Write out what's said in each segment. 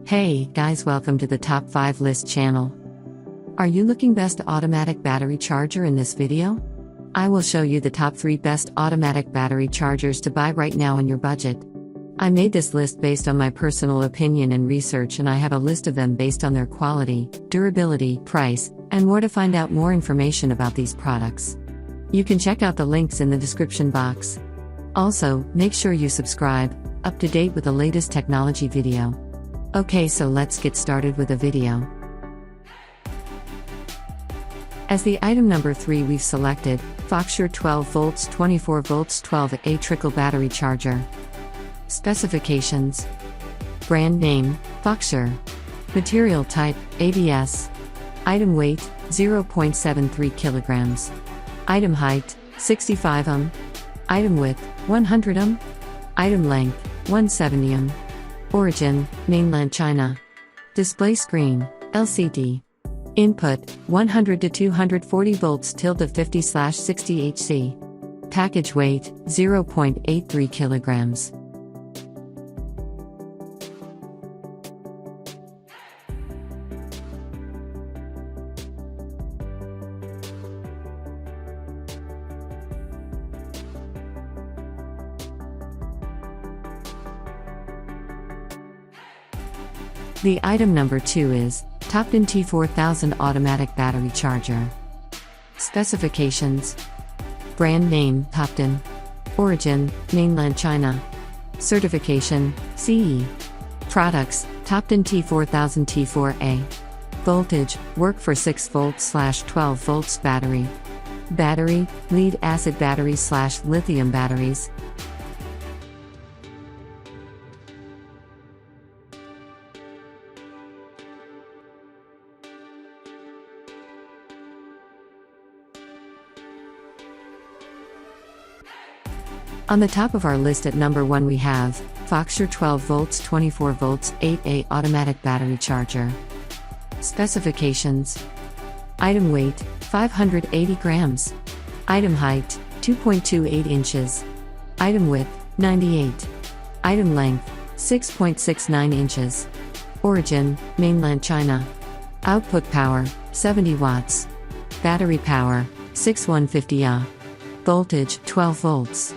Hey guys, welcome to the Top 5 List channel. Are you looking best automatic battery charger in this video? I will show you the top 3 best automatic battery chargers to buy right now on your budget. I made this list based on my personal opinion and research, and I have a list of them based on their quality, durability, price, and more. To find out more information about these products, you can check out the links in the description box. Also, make sure you subscribe, up to date with the latest technology video. Okay, so let's get started with the video. As the item number 3, we've selected Foxure 12 volts 24 volts 12A Trickle battery charger. Specifications: brand name Foxure, material type ABS, item weight 0.73 kilograms, item height 65 item width 100 item length 170 origin mainland China, display screen LCD, input 100 to 240 volts tilde 50/60 HC, package weight 0.83 kilograms. The item number 2 is Topton T4000 automatic battery charger. Specifications: brand name Topton, origin mainland China, certification CE, products Topton T4000 T4A, voltage work for 6 volts/12 volts battery lead acid batteries/lithium batteries. On the top of our list at number 1 we have Foxure 12 volts 24 volts 8A automatic battery charger. Specifications: item weight 580 grams, item height 2.28 inches, item width 98, item length 6.69 inches, origin mainland China, output power 70 watts, battery power 6150 voltage 12 volts,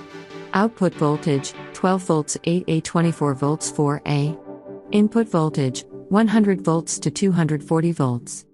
output voltage 12 volts 8A 24 volts 4A, input voltage 100 volts to 240 volts.